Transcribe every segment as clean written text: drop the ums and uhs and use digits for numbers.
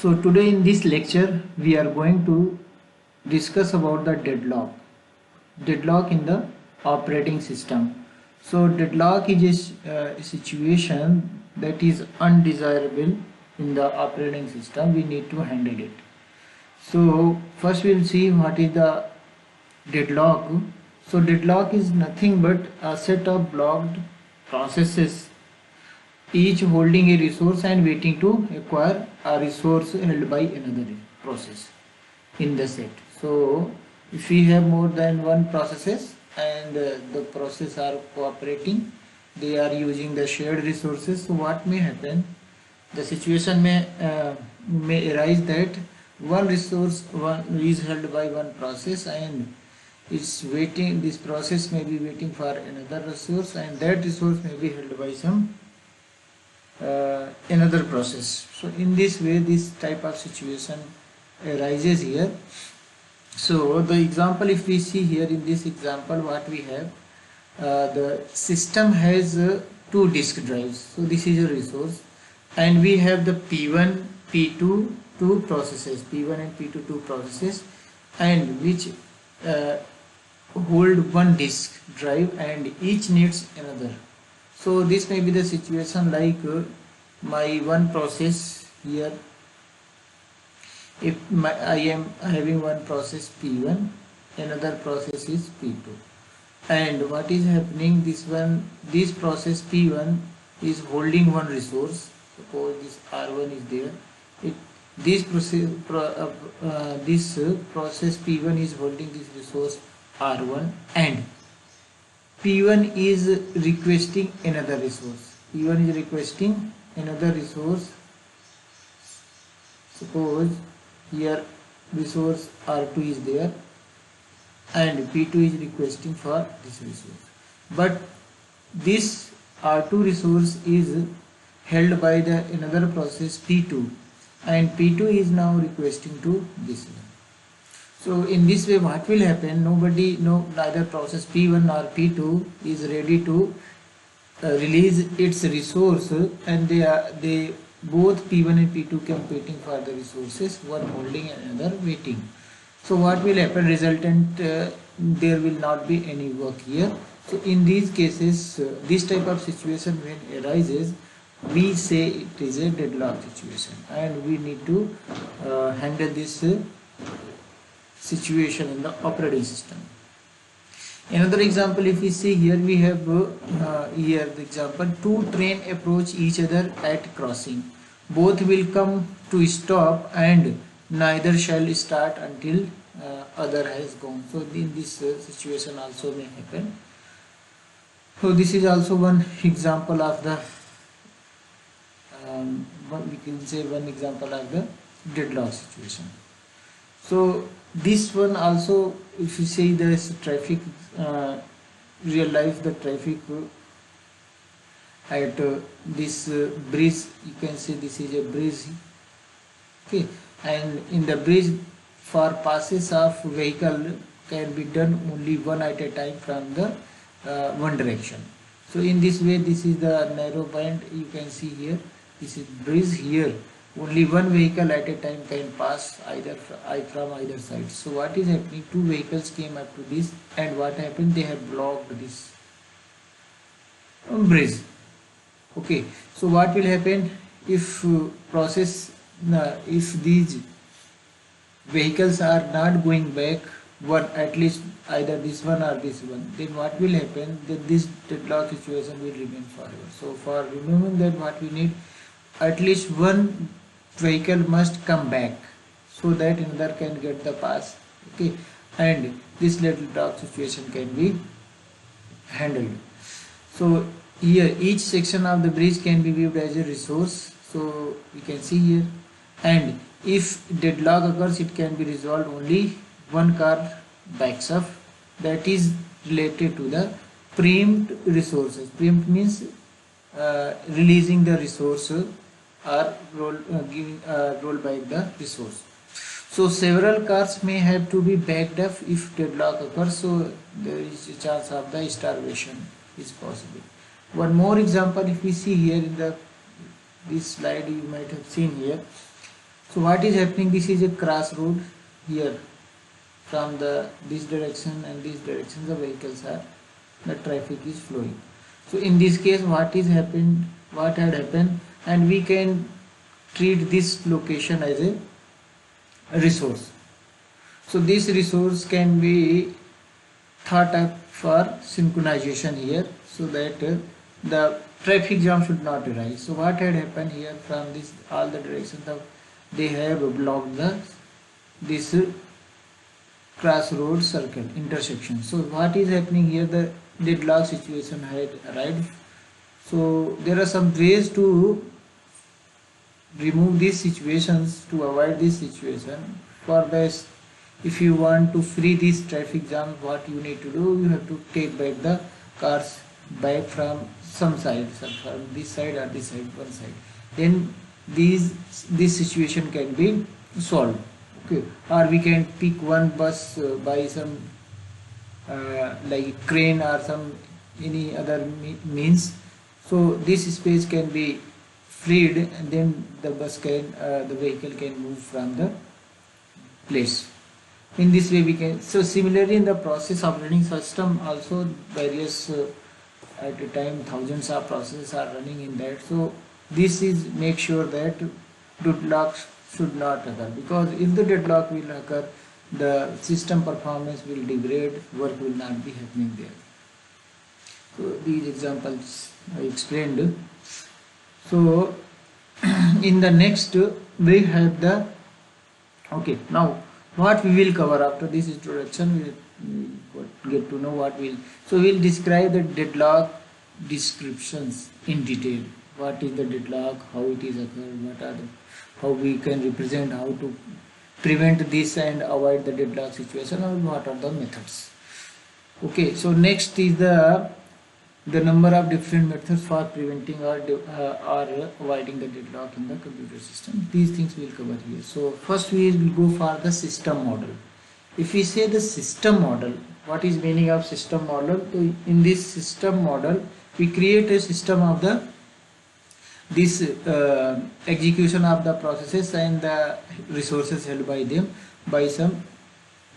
So today in this lecture we are going to discuss about the deadlock in the operating system. So deadlock is a situation that is undesirable in the operating system. We need to handle it. So first we'll see what is the deadlock. So deadlock is nothing but a set of blocked processes, each holding a resource and waiting to acquire a resource held by another process in the set. So if we have more than one processes and the process are cooperating, they are using the shared resources. So what may happen, the situation may arise that one resource is held by one process and it's waiting, this process may be waiting for another resource, and that resource may be held by some another process. So in this way this type of situation arises here. So the example, if we see here in this example, what we have, the system has two disk drives. So this is a resource, and we have the P1 P2 two processes, P1 and P2 two processes, and which hold one disk drive and each needs another. So this may be the situation like my one process here, if I am having one process P1, another process is P2, and what is happening, this process P1 is holding one resource. Suppose this R1 is there, this process P1 is holding this resource R1, and P1 is requesting another resource. P1 is requesting another resource. Suppose here resource R2 is there and P2 is requesting for this resource. But this R2 resource is held by the another process P2, and P2 is now requesting to this one. So in this way what will happen, neither process P1 or P2 is ready to release its resource, and they both P1 and P2 competing for the resources, one holding and another waiting. So what will happen, resultant there will not be any work here. So in these cases, this type of situation when arises, we say it is a deadlock situation, and we need to handle this situation in the operating system. Another example, if we see here, we have here the example, two train approach each other at crossing. Both will come to stop and neither shall start until other has gone. So in this situation also may happen. So this is also one example of the we can say one example of the deadlock situation. So this one also, if you say there is traffic, real life, the traffic at this bridge, you can say this is a bridge, okay, and in the bridge for passes of vehicle can be done only one at a time from the one direction. So in this way, this is the narrow band, you can see here, this is bridge here, only one vehicle at a time can pass from either side. So what is happening, two vehicles came up to this, and what happened, they have blocked this bridge. Okay, so what will happen if if these vehicles are not going back, one at least either this one or this one, then what will happen, that this deadlock situation will remain forever. So for removing that, what we need, at least one vehicle must come back so that another can get the pass, okay, and this deadlock situation can be handled. So here each section of the bridge can be viewed as a resource, so we can see here, and if deadlock occurs, it can be resolved only one car backs up, that is related to the preempt resources. Preempt means releasing the resource or giving rollback the resource. So several cars may have to be backed up if deadlock occurs, so there is a chance of the starvation is possible. One more example, if we see here in this slide, you might have seen here. So what is happening, this is a crossroad here, from this direction and this direction the vehicles are, the traffic is flowing. So in this case what had happened, and we can treat this location as a resource. So this resource can be thought up for synchronization here, so that the traffic jam should not arise. So what had happened here, from this all the directions of they have blocked this crossroad circle intersection. So what is happening here, the deadlock situation had arrived. So there are some ways to remove these situations, to avoid this situation. For this, if you want to free this traffic jam, what you need to do, you have to take back the cars back from some side, from this side or this side, one side. Then this situation can be solved. Okay, or we can pick one bus by some like crane or some any other means. So this space can be freed, and then the the vehicle can move from the place. In this way we can. So similarly in the process operating system also, various at a time thousands of processes are running in that. So this is make sure that deadlocks should not occur, because if the deadlock will occur, the system performance will degrade, work will not be happening there. So these examples I explained. So in the next we have the, okay, now what we will cover after this introduction, we will get to know what will. So we will describe the deadlock descriptions in detail. What is the deadlock, how it is occurred, what are the, how we can represent, how to prevent this and avoid the deadlock situation, or what are the methods. Okay, so next is the number of different methods for preventing or avoiding the deadlock in the computer system. These things we will cover here. So first we will go for the system model. If we say the system model, what is meaning of system model? So in this system model we create a system of the this execution of the processes and the resources held by them by some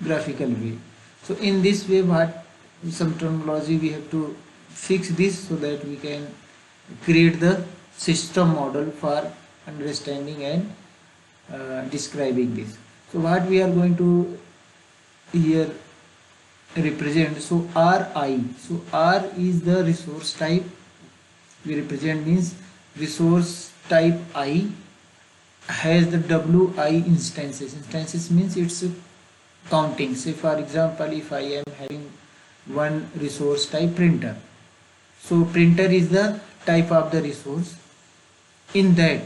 graphical way. So in this way, what some terminology we have to fix this, so that we can create the system model for understanding and describing this. So what we are going to here represent, so Ri, so R is the resource type we represent, means resource type I has the Wi instances. Instances means it's counting. Say for example, if I am having one resource type printer, so printer is the type of the resource. In that,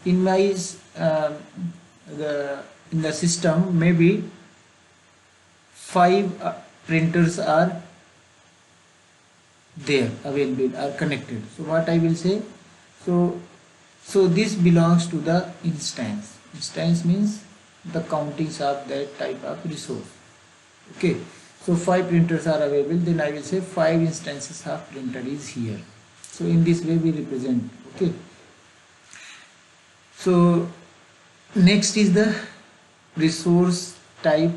in my in the system, maybe 5 printers are there available, are connected. So what I will say, so this belongs to the instance. Instance means the countings of that type of resource. Okay, so 5 printers are available, then I will say 5 instances of printer is here. So in this way we represent. Okay, so next is the resource type.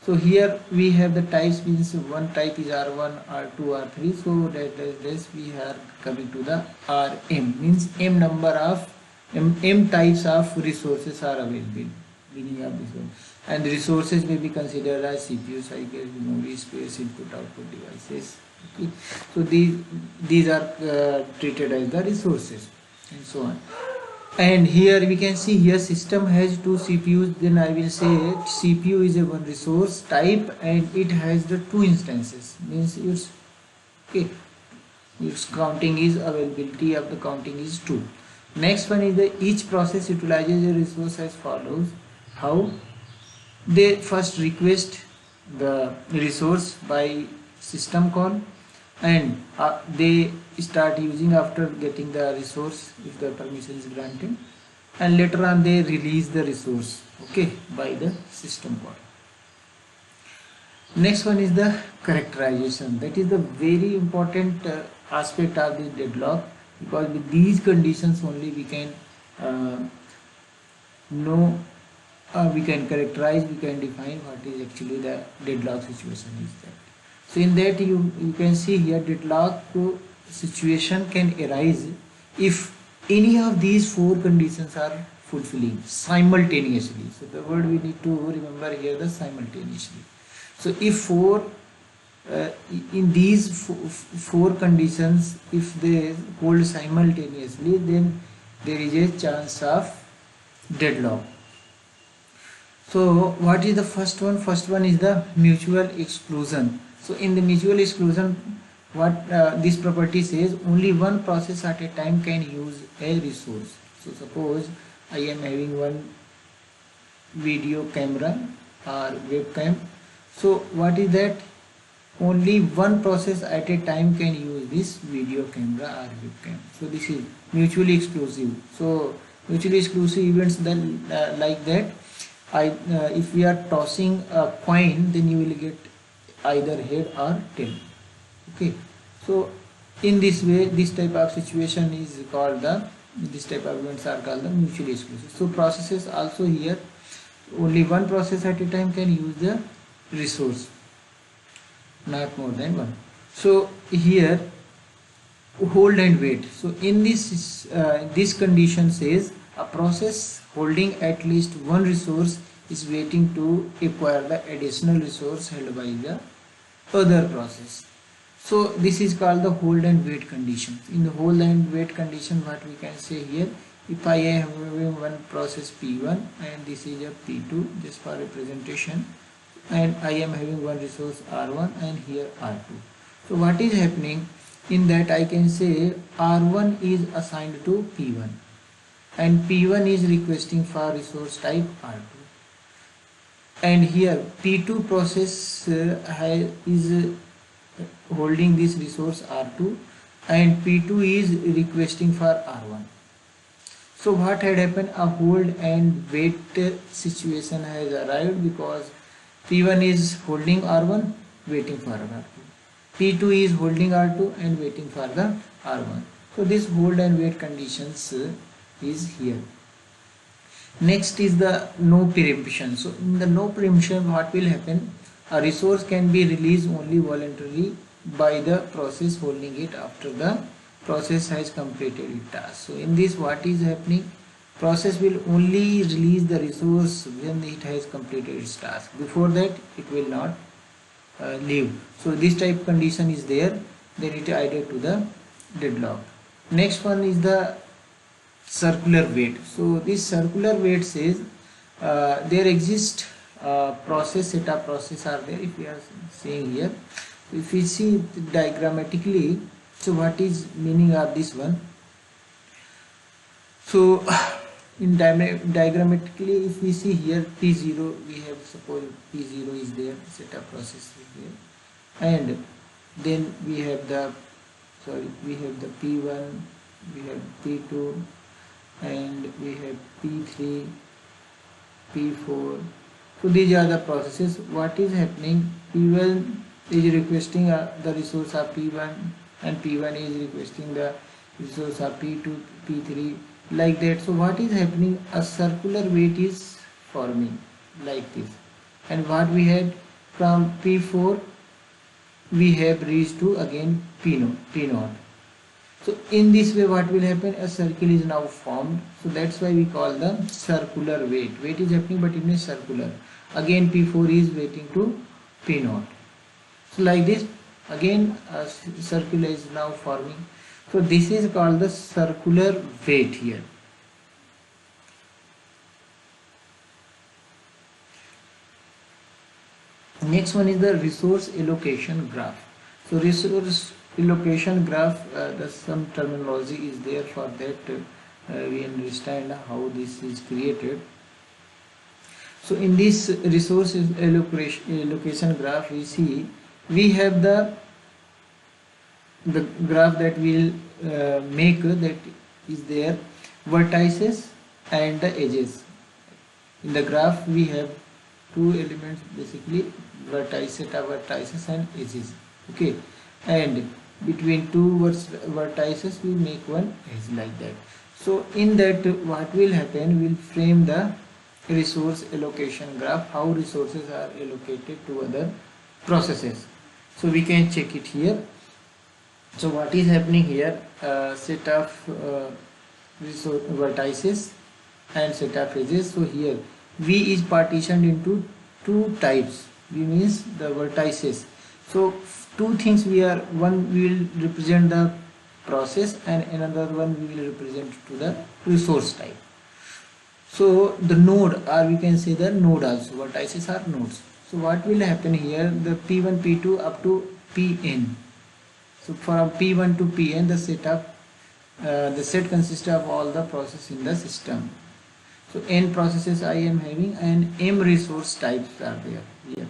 So here we have the types, means one type is R1, R2, R3. So that we are coming to the Rm, means m number of m types of resources are available, meaning of this one. And the resources may be considered as CPU, cycle, memory, space, input, output devices. Okay, so these are treated as the resources, and so on. And here we can see here system has 2 CPUs, then I will say CPU is a one resource type and it has the 2 instances, means its okay, its counting is availability of the counting is 2. Next one is the each process utilizes a resource as follows. How? They first request the resource by system call, and they start using after getting the resource if the permission is granted, and later on they release the resource, okay, by the system call. Next one is the characterization. That is the very important aspect of the deadlock, because with these conditions only we can no we can characterize, we can define what is actually the deadlock situation is that. So in that you can see here deadlock situation can arise if any of these four conditions are fulfilling simultaneously. So the word we need to remember here, the simultaneously. So if in these four conditions, if they hold simultaneously, then there is a chance of deadlock. So what is the first one? First one is the mutual exclusion. So in the mutual exclusion, what this property says, only one process at a time can use a resource. So suppose I am having one video camera or webcam. So what is that? Only one process at a time can use this video camera or webcam. So this is mutually exclusive. So mutually exclusive events then like that, if we are tossing a coin, then you will get either head or tail. Okay, so in this way, this type of situation is called this type of events are called the mutually exclusive. So processes also here, only one process at a time can use the resource, not more than one. So here hold and wait. So in this condition says a process holding at least one resource is waiting to acquire the additional resource held by the other process. So this is called the hold and wait condition. In the hold and wait condition, what we can say here, if I am having one process P1 and this is a P2 just for representation, and I am having one resource R1 and here R2. So what is happening in that, I can say R1 is assigned to P1 and P1 is requesting for resource type R2, and here P2 process is holding this resource R2 and P2 is requesting for R1. So what had happened, a hold and wait situation has arrived because P1 is holding R1 waiting for R2, P2 is holding R2 and waiting for the R1. So this hold and wait conditions is here. Next is the no preemption. So in the no preemption, what will happen, a resource can be released only voluntarily by the process holding it after the process has completed its task. So in this, what is happening, process will only release the resource when it has completed its task. Before that it will not leave. So this type condition is there, then it added to the deadlock. Next one is the circular wait. So this circular wait says there exist process, set of process are there. If we are seeing here, if we see diagrammatically, so what is meaning of this one? So in diagrammatically, if we see here P0, we have, suppose P0 is there, set of process is there, and then we have the P1, we have P2, and we have P3, P4. So these are the processes. What is happening, P1 is requesting the resource of P1 and P1 is requesting the resource of P2, P3, like that. So what is happening, a circular wait is forming like this, and what we had from P4 we have reached to again P0. So in this way, what will happen, a circle is now formed. So that's why we call the circular wait. Wait is happening but in a circular. Again P4 is waiting to P0. So like this, again a circle is now forming. So this is called the circular wait here. Next one is the resource allocation graph. So resource allocation graph, some terminology is there for that. We understand how this is created. So in this resource allocation graph, we see we have the graph that will make, that is there vertices and the edges. In the graph we have two elements, basically vertices and edges. Okay, and between two vertices we make one edge like that. So in that what will happen, we'll frame the resource allocation graph, how resources are allocated to other processes. So we can check it here. So what is happening here, set of resource vertices and set of edges. So here V is partitioned into two types. V means the vertices. So two things one we will represent the process and another one we will represent to the resource type. So the node, or we can say the node also, vertices are nodes. So what will happen here, the P1, P2 up to Pn. So from P1 to Pn, the set consists of all the processes in the system. So n processes I am having and m resource types are there here.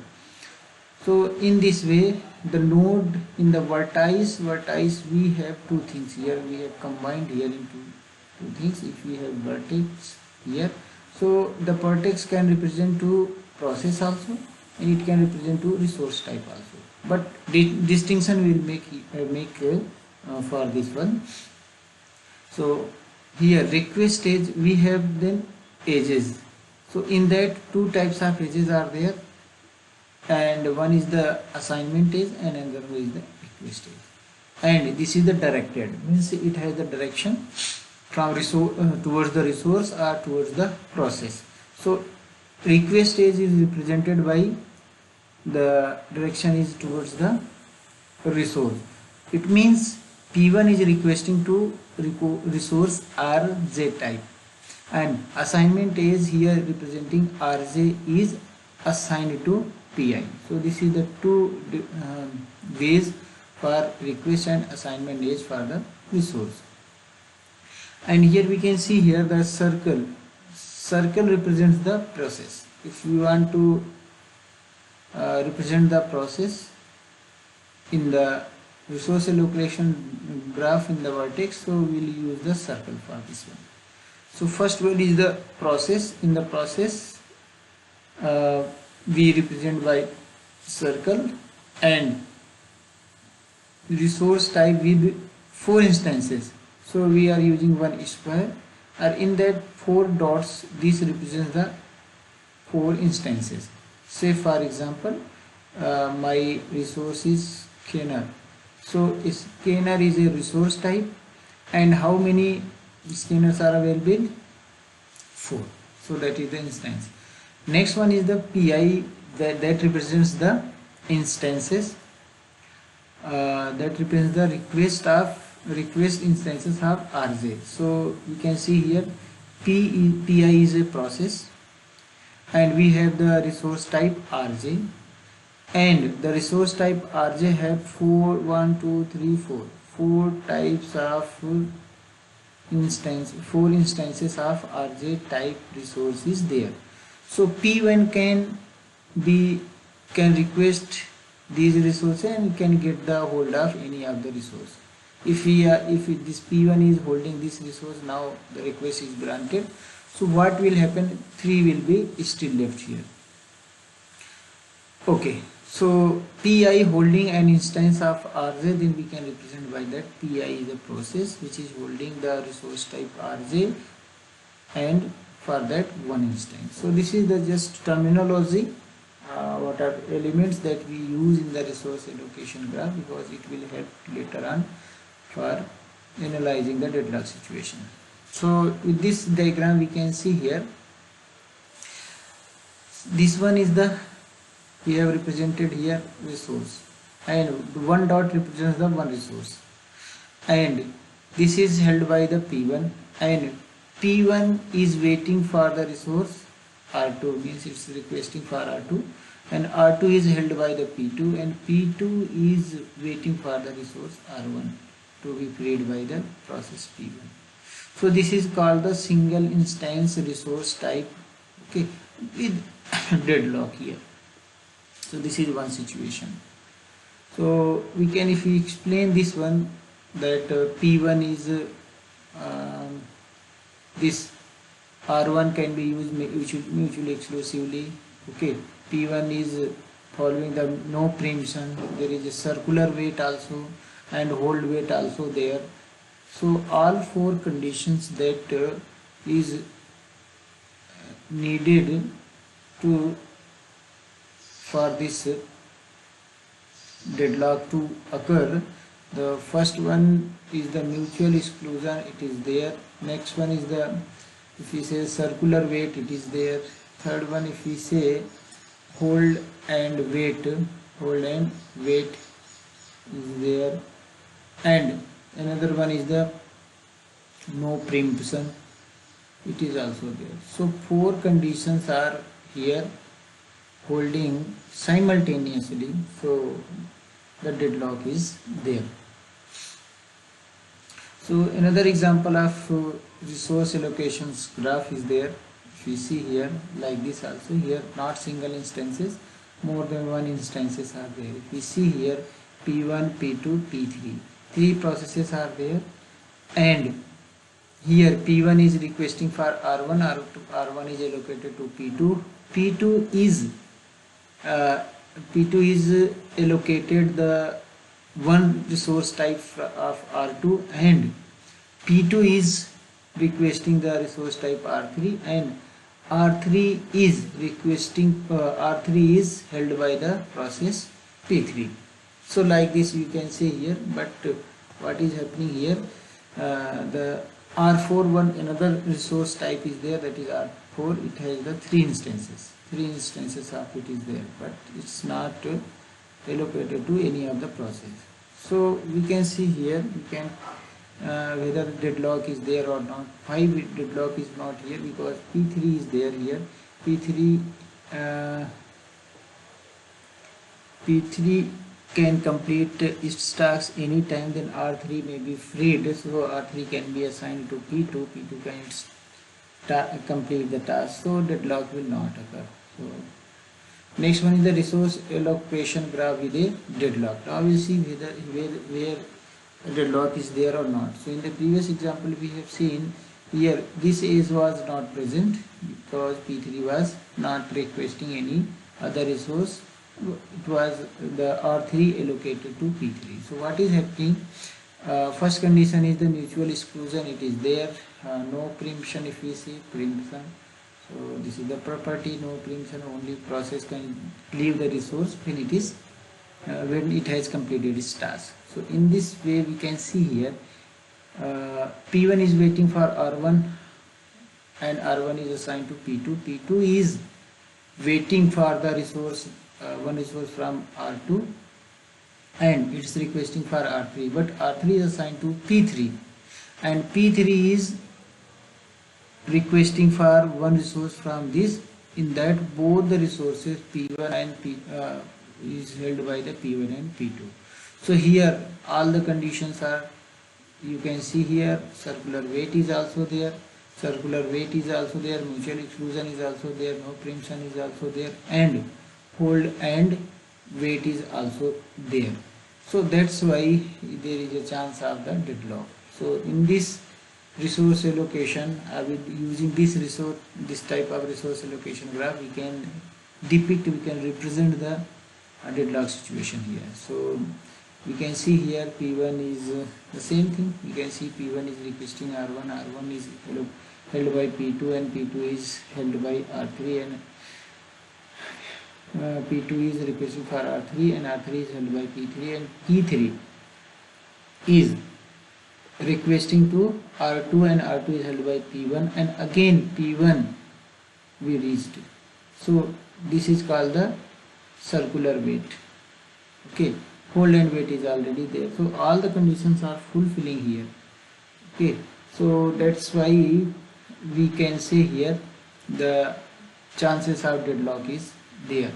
So in this way, the node in the vertex we have two things here. We have combined here into two things. If we have vertex here, so the vertex can represent to process also, and it can represent to resource type also. But the distinction will make for this one. So here request edge we have then edges. So in that two types of edges are there, and one is the assignment edge and another one is the request edge. And this is the directed, means it has the direction from resource towards the resource or towards the process. So request edge is represented by the direction is towards the resource. It means P1 is requesting to resource RJ type, and assignment is here representing RJ is assigned to PI. So this is the two ways for request and assignment is for the resource. And here we can see here the circle represents the process. If you want to represent the process in the resource allocation graph in the vertex, so we will use the circle for this one. So first one is the process. In the process we represent by circle, and resource type with 4 instances. So we are using one square, and in that 4 dots this represents the 4 instances. Say for example my resource is scanner. So scanner is a resource type, and how many scanners are available? 4. So that is the instance. Next one is the PI, that represents the instances, that represents the request instances of RJ. So you can see here PI is a process, and we have the resource type RJ, and the resource type RJ have 4 types of four instances of RJ type resources there. So P1 can request these resources and can get the hold of any of the resource. If this P1 is holding this resource, now the request is granted. So what will happen? 3 will be still left here. Okay, so PI holding an instance of RJ, then we can represent by that PI is a process which is holding the resource type RJ, and for that one instance. So this is the just terminology, what are elements that we use in the resource allocation graph, because it will help later on for analyzing the deadlock situation. So with this diagram we can see here, this one is the, we have represented here resource, and one dot represents the one resource, and this is held by the P1, and P1 is waiting for the resource R2, means it's requesting for R2, and R2 is held by the P2, and P2 is waiting for the resource R1 to be freed by the process P1. So this is called the single instance resource type, okay, with deadlock here. So this is one situation. So we can, if we explain this one, that P1 is this R1 can be used mutually exclusively. Okay, P1 is following the no preemption. There is a circular wait also and hold wait also there. So all four conditions that is needed to for this deadlock to occur. The first one is the mutual exclusion, it is there. Next one is the, if we say circular weight, it is there. Third one, if we say hold and weight, hold and weight is there. And another one is the no preemption, it is also there. So four conditions are here holding simultaneously, so the deadlock is there. So another example of resource allocations graph is there. If you see here like this also, here not single instances, more than one instances are there. If we see here P1, P2, P3, three processes are there, and here P1 is requesting for R1, R1 is allocated to P2. P2 is allocated the one resource type of R2, and P2 is requesting the resource type R3, and R3 is requesting R3 is held by the process P3. So like this you can say here, but what is happening here, the R4 one another resource type is there, that is R4, it has the three instances of it is there, but it's not allocated to any of the process. So we can see here, we can whether deadlock is there or not. Why deadlock is not here? Because P3 is there here. P3 can complete its tasks any time, then R3 may be freed, so R3 can be assigned to P2, P2 can complete the task, so deadlock will not occur. So next one is the resource allocation graph with a deadlock. Now we will see where deadlock is there or not. So in the previous example we have seen here this age was not present because P3 was not requesting any other resource, it was the R3 allocated to P3. So what is happening, first condition is the mutual exclusion, it is there. No preemption, if we see preemption, so this is the property, no preemption, only process can leave the resource when it is when it has completed its task. So in this way we can see here P1 is waiting for R1 and R1 is assigned to P2. P2 is waiting for the resource one resource from R2 and it's requesting for R3, but R3 is assigned to P3 and P3 is requesting for one resource from this. In that both the resources P1 and P is held by the P1 and P2. So here all the conditions are, you can see here circular weight is also there, mutual exclusion is also there, no preemption is also there, and hold and weight is also there. So that's why there is a chance of the deadlock. So in this resource allocation, with using this type of resource allocation graph, we can represent the deadlock situation here. So we can see here P1 is the same thing. We can see P1 is requesting R1, R1 is held by P2 and P2 is held by R3, and P2 is requesting for R3 and R3 is held by P3, and P3 is requesting to R2 and R2 is held by P1, and again P1 we reached. So this is called the circular weight. Okay, hold and weight is already there. So all the conditions are fulfilling here. Okay, so that's why we can say here the chances of deadlock is there.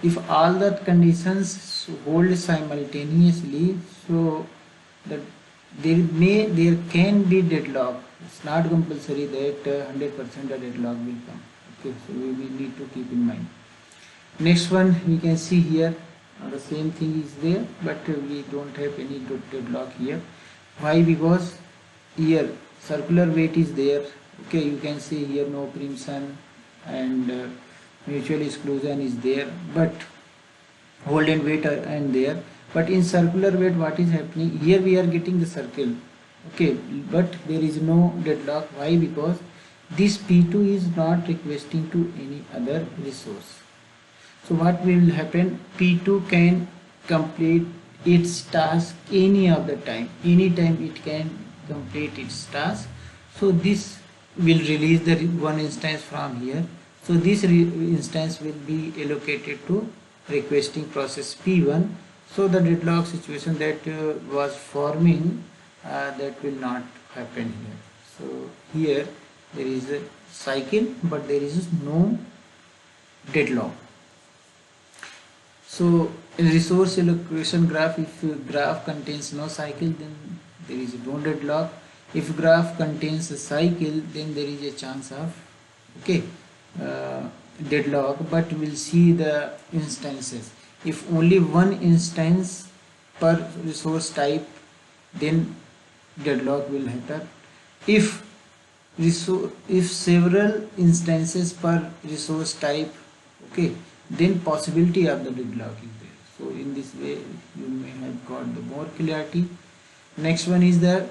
If all the conditions hold simultaneously, so that there can be deadlock. It's not compulsory that 100% a deadlock will come. Okay, so we need to keep in mind. Next one we can see here the same thing is there, but we don't have any deadlock here. Why? Because here circular weight is there. Okay, you can see here no preemption and mutual exclusion is there, but hold and weight are and there. But in circular weight what is happening here, we are getting the circle, Okay, but there is no deadlock. Why? Because this P2 is not requesting to any other resource. So what will happen? P2 can complete its task any of the time. Anytime it can complete its task. So this will release the one instance from here. So this instance will be allocated to requesting process P1. So the deadlock situation that was forming, that will not happen here. So here there is a cycle, but there is no deadlock. So in resource allocation graph, if graph contains no cycle, then there is no deadlock. If graph contains a cycle, then there is a chance of deadlock, but we'll see the instances. If only one instance per resource type, then deadlock will happen. If several instances per resource type, then possibility of the deadlock is there. So in this way you may have got the more clarity. Next one is that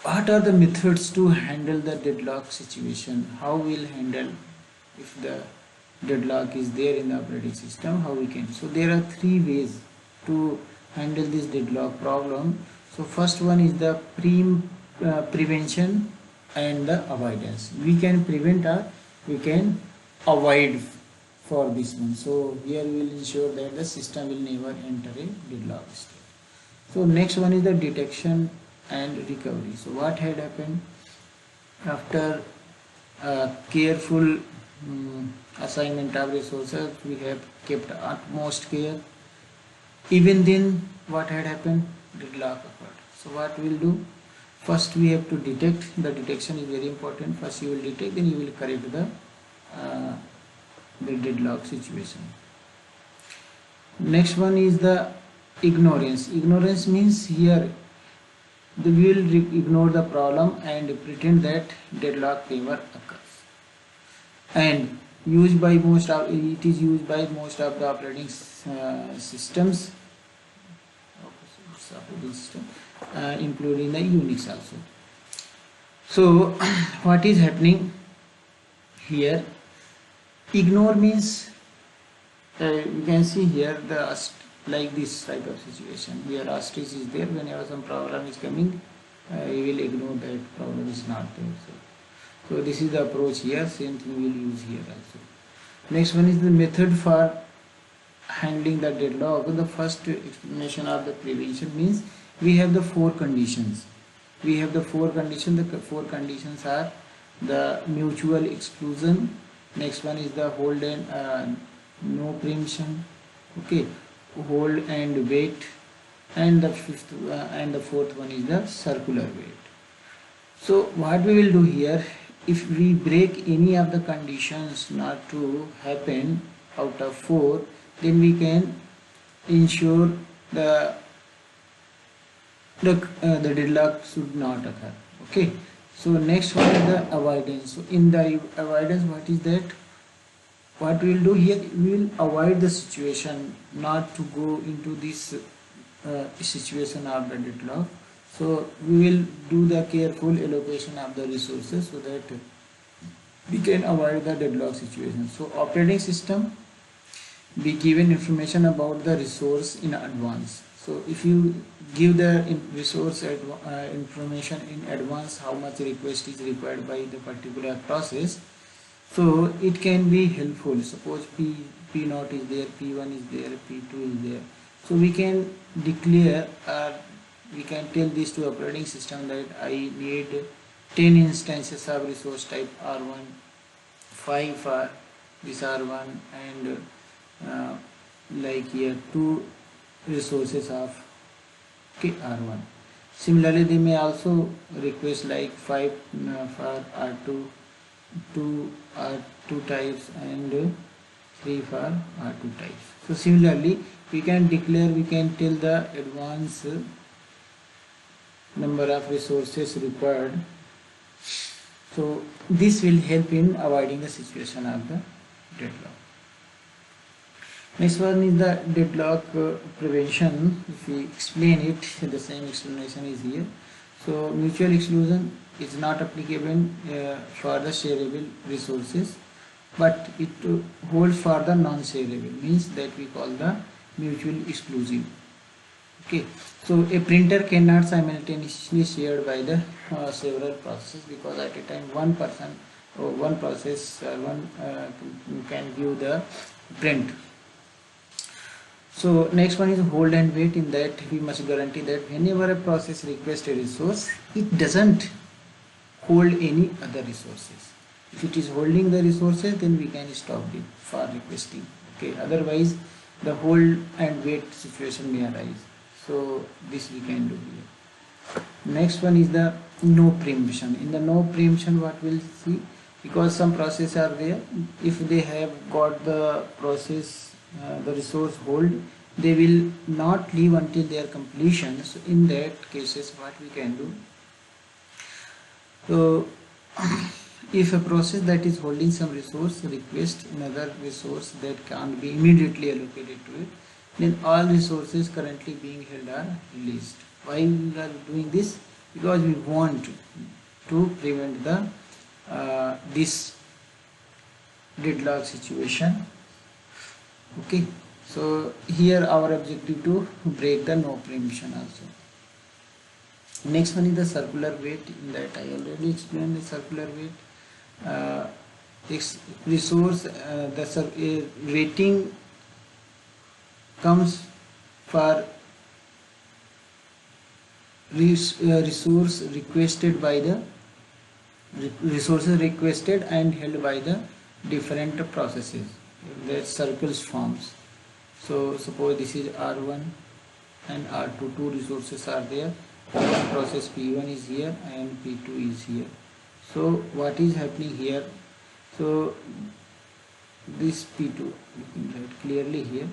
what are the methods to handle the deadlock situation? How we'll handle if the deadlock is there in the operating system, how we can. So there are three ways to handle this deadlock problem. So first one is the prevention and the avoidance. We can prevent or we can avoid for this one. So here we will ensure that the system will never enter a deadlock state. So next one is the detection and recovery. So what had happened after careful assignment of resources, we have kept utmost care. Even then, what had happened? Deadlock occurred. So what we will do? First we have to detect. The detection is very important. First you will detect, then you will correct the deadlock situation. Next one is the ignorance. Ignorance means here we will ignore the problem and pretend that deadlock never occurs. And used by most of the operating systems, including the Unix also. So what is happening here? Ignore means you can see here like this type of situation. Here asterisk is there. Whenever some problem is coming, you will ignore that problem is not there. So this is the approach here. Same thing we will use here also. Next one is the method for handling the deadlock. The first explanation of the prevention means we have the four conditions. The four conditions are the mutual exclusion. Next one is the hold and no preemption. Hold and wait. And the fourth one is the circular wait. So what we will do here, if we break any of the conditions not to happen out of four, then we can ensure the deadlock should not occur. So next one is the avoidance. So in the avoidance, what is that? What we will do here, we will avoid the situation not to go into this situation of the deadlock. So we will do the careful allocation of the resources so that we can avoid the deadlock situation. So operating system be given information about the resource in advance. So if you give the resource information in advance, how much request is required by the particular process, so it can be helpful. Suppose P0 is there, P1 is there, P2 is there. So we can declare we can tell this to operating system that I need 10 instances of resource type R1, 5 for this R1, and like here 2 resources of R1. Similarly, they may also request like 5 for R2, 2 R2 types, and 3 for R2 types. So similarly, we can declare, we can tell the advance number of resources required. So this will help in avoiding the situation of the deadlock. Next one is the deadlock prevention. If we explain it, the same explanation is here. So mutual exclusion is not applicable for the shareable resources, but it holds for the non-shareable, means that we call the mutual exclusive. Okay, so a printer cannot simultaneously shared by the several processes, because at a time one person or one process one can view the print. So next one is hold and wait. In that we must guarantee that whenever a process requests a resource, it doesn't hold any other resources. If it is holding the resources, then we can stop it for requesting. Okay, otherwise the hold and wait situation may arise. So this we can do here. Next one is the no preemption. In the no preemption, what we'll see, because some processes are there, if they have got the process the resource hold, they will not leave until their completion. So in that cases, what we can do, so if a process that is holding some resource requests another resource that can't be immediately allocated to it, then all resources currently being held are released. Why we are doing this? Because we want to prevent the this deadlock situation. Okay, so here our objective to break the no preemption also. Next one is the circular wait. In that I already explained the circular wait. Resource the waiting comes for resource requested by the resources requested and held by the different processes. That circles forms. So suppose this is R1 and R2, two resources are there. Process P1 is here and P2 is here. So what is happening here? So this P2, you can write clearly here.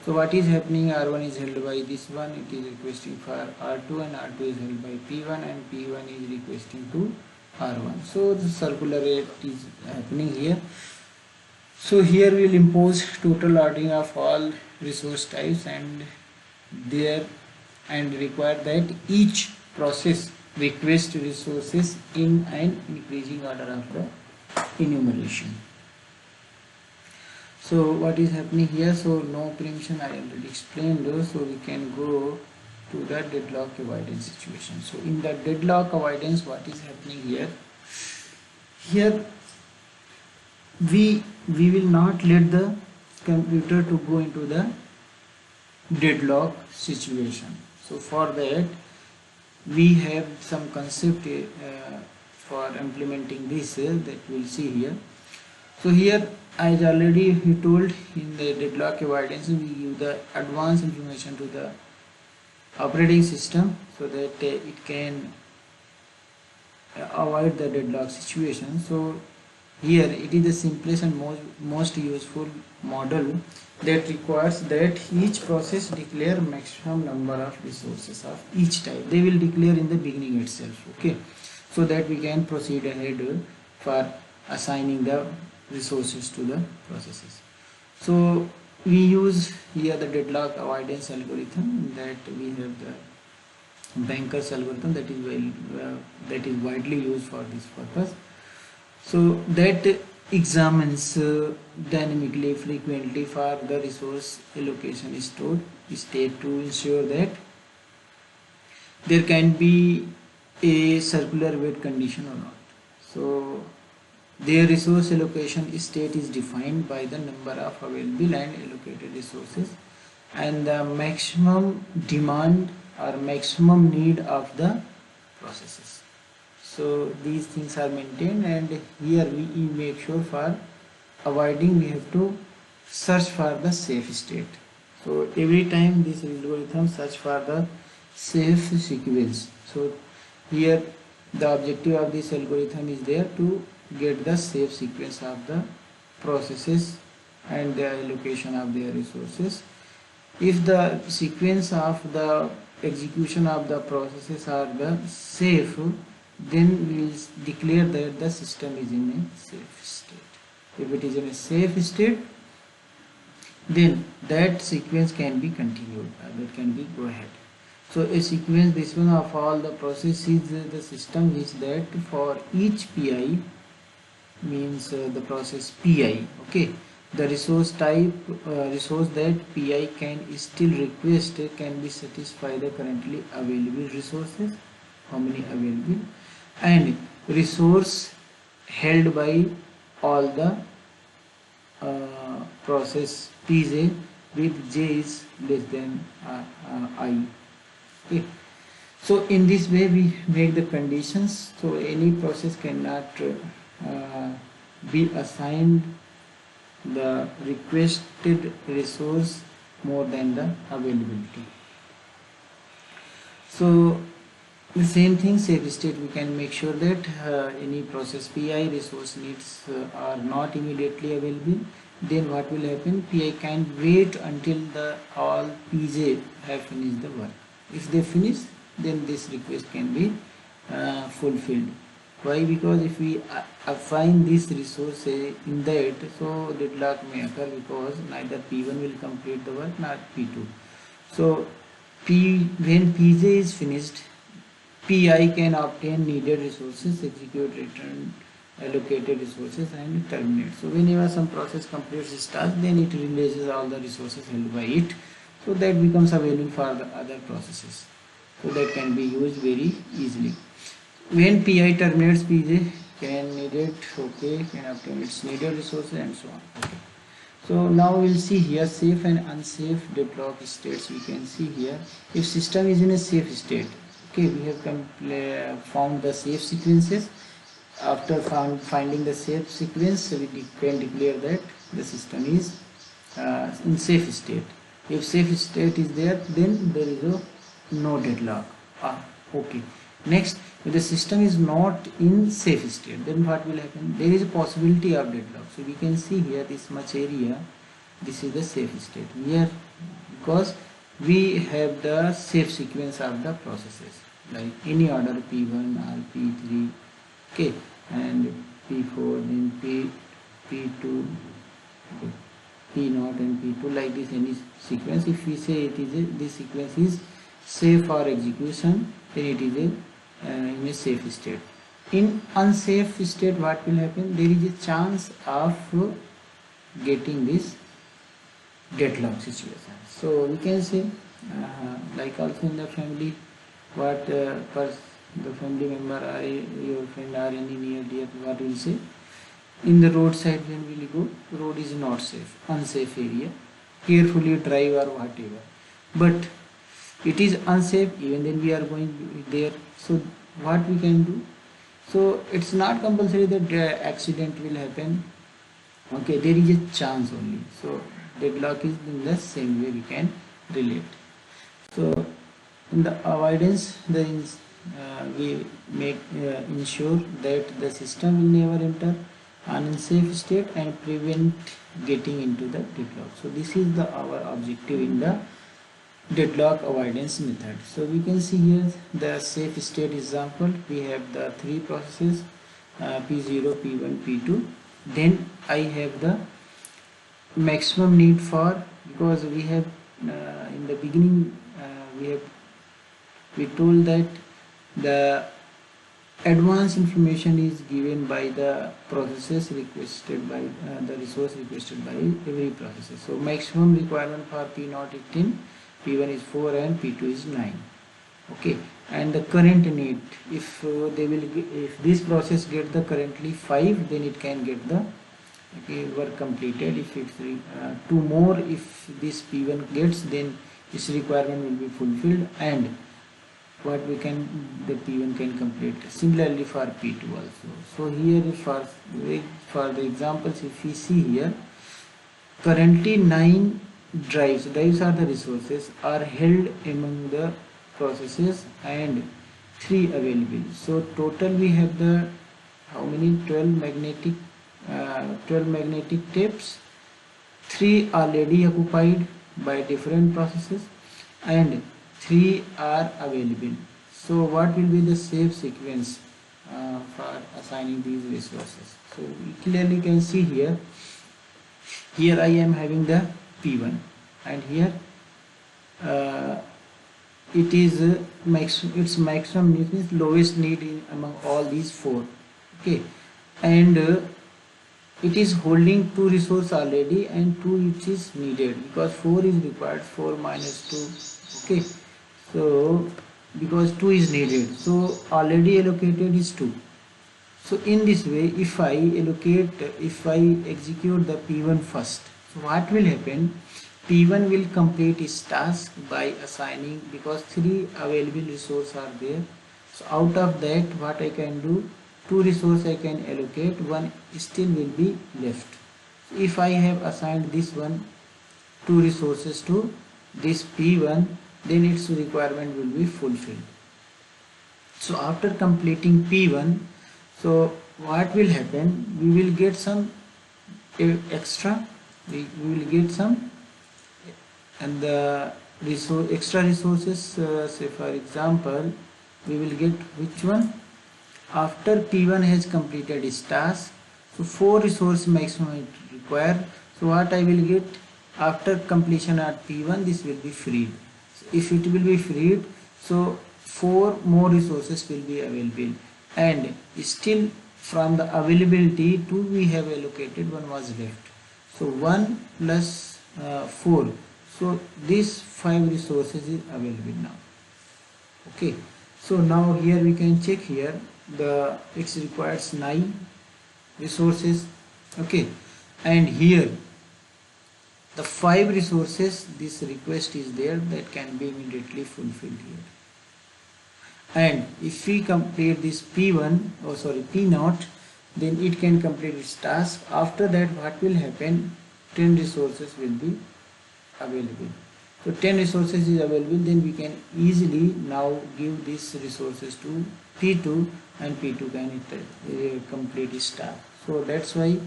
So what is happening? R1 is held by this one, it is requesting for R2, and R2 is held by P1, and P1 is requesting to R1. So the circular rate is happening here. So here we will impose total ordering of all resource types and require that each process request resources in an increasing order of the enumeration. So what is happening here? So no preemption I already explained, so we can go to the deadlock avoidance situation. So in the deadlock avoidance, what is happening here? Here we will not let the computer to go into the deadlock situation. So for that we have some concept for implementing this that we will see here. So here, as already we told, in the deadlock avoidance we give the advanced information to the operating system so that it can avoid the deadlock situation. So here it is the simplest and most useful model that requires that each process declare maximum number of resources of each type. They will declare in the beginning itself, okay, so that we can proceed ahead for assigning the resources to the processes. So we use here the deadlock avoidance algorithm, that we have the Banker's algorithm that is widely used for this purpose. So that examines dynamically frequently for the resource allocation state to ensure that there can be a circular wait condition or not. So their resource allocation state is defined by the number of available and allocated resources and the maximum demand or maximum need of the processes. So these things are maintained, and here we make sure for avoiding we have to search for the safe state. So every time this algorithm search for the safe sequence. So here the objective of this algorithm is there to get the safe sequence of the processes and the allocation of their resources. If the sequence of the execution of the processes are the safe, then we will declare that the system is in a safe state. If it is in a safe state, then that sequence can be continued, that can be go ahead. So a sequence, this one of all the processes, the system is that for each pi means the process pi, okay, the resource type, resource that pi can still request can be satisfy the currently available resources, how many available, and resource held by all the process pj with j is less than I, okay. So in this way we make the conditions, so any process cannot be assigned the requested resource more than the availability. So the same thing, safe state, we can make sure that any process pi resource needs are not immediately available. Then what will happen, pi can wait until the all pj have finished the work. If they finish, then this request can be fulfilled. Why? Because if we assign this resource in that, so deadlock may occur because neither P1 will complete the work nor P2. So when Pj is finished, Pi can obtain needed resources, execute return allocated resources and terminate. So whenever some process completes its task, then it releases all the resources held by it. So that becomes available for the other processes. So that can be used very easily. When pi terminates, pj can needed, okay, can obtain its needed resources and so on. Okay. So now we'll see here safe and unsafe deadlock states. We can see here if system is in a safe state. Okay, we have found the safe sequences. After finding the safe sequence, we can declare that the system is in safe state. If safe state is there, then there is no deadlock. Okay. Next, if the system is not in safe state, then what will happen? There is a possibility of deadlock. So we can see here this much area, this is the safe state. Here, because we have the safe sequence of the processes, like any order P1 or P3, okay, and P4, then P2, okay, P0 and P2, like this any sequence. If we say it is this sequence is safe for execution, then it is in a safe state. In unsafe state, what will happen? There is a chance of getting this deadlock situation. So we can say, like also in the family, what the family member or your friend or any near dear, what will say? In the roadside when we go, road is not safe, unsafe area, carefully drive or whatever. But it is unsafe, even then we are going there. So what we can do? So it's not compulsory that the accident will happen. Okay, there is a chance only. So deadlock is in the same way we can relate. So in the avoidance, we make ensure that the system will never enter an unsafe state and prevent getting into the deadlock. So this is our objective in the deadlock avoidance method. So we can see here the safe state example. We have the three processes P0, P1, P2. Then I have the maximum need for, because we have in the beginning we told that the advanced information is given by the processes requested by the resource requested by every process. So maximum requirement for P0 is 10, P1 is 4 and P2 is 9. Okay, and the current need, if if this process get the currently 5, then it can get the work completed. If it's 2 more, if this P1 gets, then this requirement will be fulfilled, and what we can, the P1 can complete. Similarly for P2 also. So here for the examples, if we see here, currently 9 drives are the resources are held among the processes and 3 available. So total we have the how many 12 magnetic tapes, 3 already occupied by different processes and 3 are available. So what will be the safe sequence for assigning these resources? So we clearly can see here I am having the P1 and here it is its maximum need means lowest need in among all these four. Okay, and it is holding two resource already and two it is needed because 4 is required, 4 minus 2. Okay, so because 2 is needed, so already allocated is 2. So in this way, if I execute the P1 first, so what will happen? P1 will complete its task by assigning, because 3 available resources are there. So out of that, what I can do, 2 resources I can allocate, 1 still will be left. So if I have assigned this one 2 resources to this P1, then its requirement will be fulfilled. So after completing P1, so what will happen? We will get some extra. We will get some, and the extra resources. Say for example, we will get which one? After P1 has completed its task, so 4 resource maximum it require. So what I will get after completion at P1? This will be freed. So if it will be freed, so 4 more resources will be available, and still from the availability 2 we have allocated, 1 was left. So 1 plus 4, so these 5 resources is available now. Okay, so now here we can check here the it requires 9 resources. Okay, and here the 5 resources, this request is there that can be immediately fulfilled here. And if we complete this P1, oh sorry, P0, then it can complete its task. After that, what will happen? 10 resources will be available. So 10 resources is available, then we can easily now give these resources to P2, and P2 can complete its task. So that's why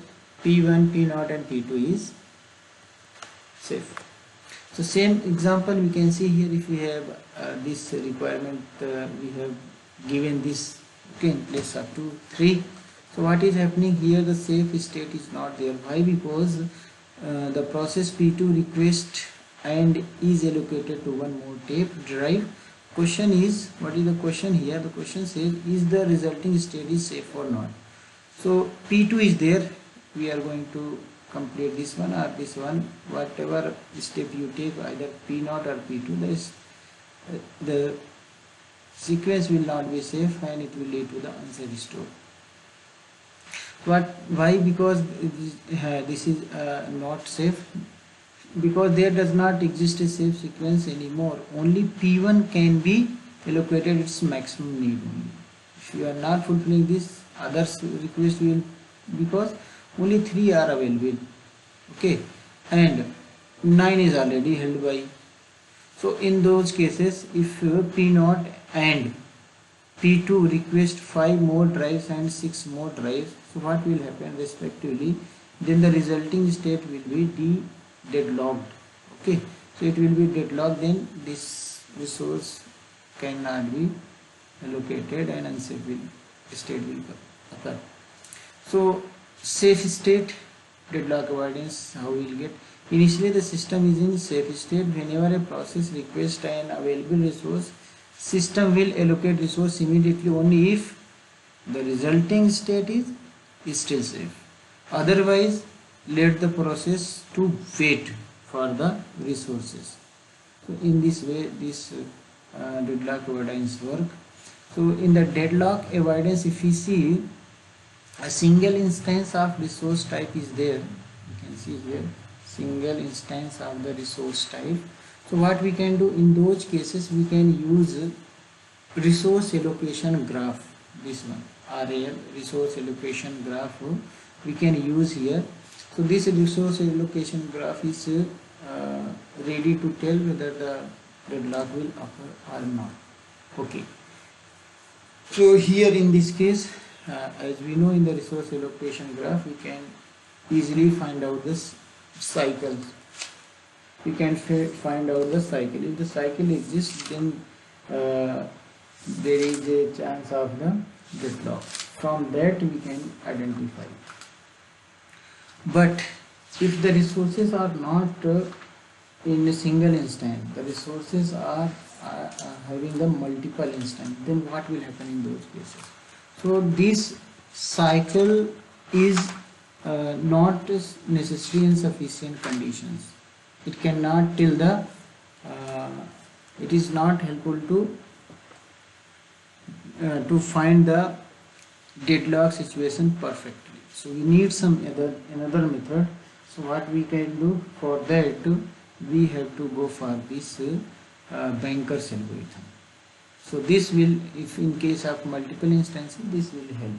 P1, P0 and P2 is safe. So same example we can see here. If we have this requirement, we have given this, okay, in place up to 3. So what is happening here? The safe state is not there. Why? Because the process P2 request and is allocated to one more tape drive. Question is, what is the question here? The question says, is the resulting state is safe or not? So P2 is there. We are going to complete this one or this one, whatever step you take, either P0 or P2, the sequence will not be safe and it will lead to the unsafe store. Why? Because this is not safe, because there does not exist a safe sequence anymore. Only P1 can be allocated its maximum need only. If you are not fulfilling this, others request will, because only 3 are available. Okay, and 9 is already held by. So in those cases, if P0 and P2 request 5 more drives and 6 more drives, so what will happen respectively? Then the resulting state will be deadlocked. Okay, so it will be deadlocked, then this resource cannot be allocated and unsafe state will occur. So safe state, deadlock avoidance, how we will get? Initially the system is in safe state. Whenever a process requests an available resource, system will allocate resource immediately only if the resulting state is still safe. Otherwise, let the process to wait for the resources. So in this way, this deadlock avoidance work. So in the deadlock avoidance, if we see, a single instance of resource type is there. You can see here, single instance of the resource type. So what we can do in those cases, we can use resource allocation graph. This one, RAL, resource allocation graph, we can use here. So this resource allocation graph is ready to tell whether the deadlock will occur or not. Okay. So here in this case, as we know, in the resource allocation graph, we can easily find out this cycle. You can find out the cycle. If the cycle exists, then there is a chance of the deadlock. From that we can identify. But if the resources are not in a single instance, the resources are having the multiple instance, then what will happen in those cases? So this cycle is not necessary in sufficient conditions. It cannot till the it is not helpful to find the deadlock situation perfectly. So we need some another method. So what we can do for that, we have to go for this Banker's algorithm. So this will, if in case of multiple instances, this will help.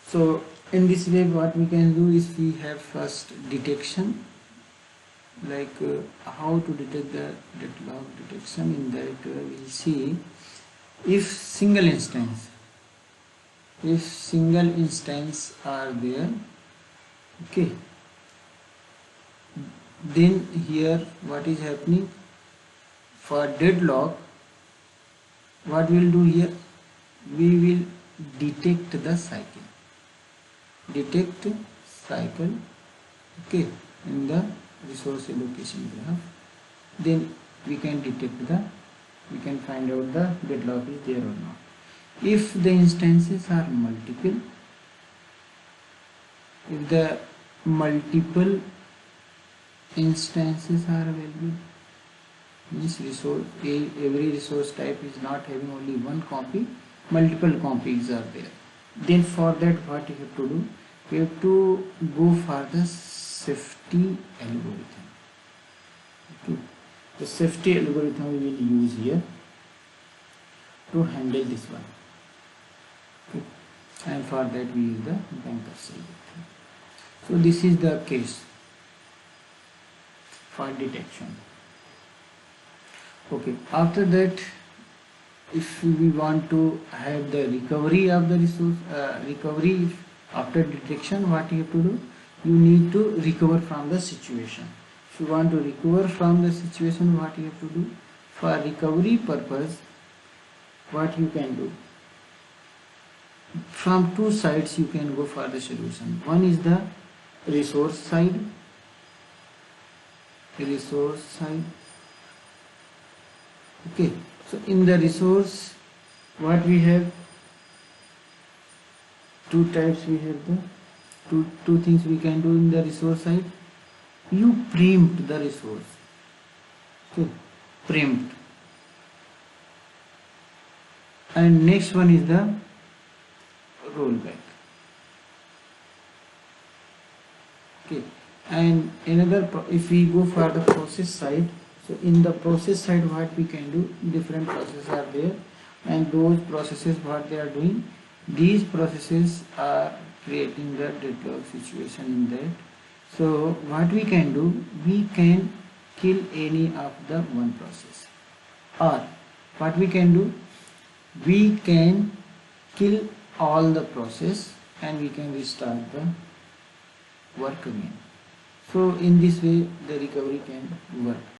So in this way what we can do is we have first detection, like how to detect the deadlock detection. In that we'll see if single instance are there, okay, then here what is happening for deadlock, what we'll do here, we will detect the cycle, okay, in the resource allocation graph. Then we can find out the deadlock is there or not. If the instances are multiple, if the multiple instances are available, means every resource type is not having only one copy, multiple copies are there, then for that what you have to do, we have to go for the safety algorithm. Okay. The safety algorithm we will use here to handle this one. Okay. And for that we use the Banker's algorithm. So this is the case for detection. Okay, after that, if we want to have the recovery of the resource, after detection, what you have to do, you need to recover from the situation. If you want to recover from the situation, what you have to do, for recovery purpose, what you can do, from two sides you can go for the solution. One is the resource side, okay. So in the resource, what we have, two types we have, the two things we can do in the resource side. You preempt the resource, okay, preempt. And next one is the rollback, okay. And another, if we go for the process side, so in the process side what we can do, different processes are there, and those processes what they are doing, these processes are creating the deadlock situation in that. So what we can do, we can kill any of the one process, or what we can do, we can kill all the process and we can restart the work again. So in this way the recovery can work.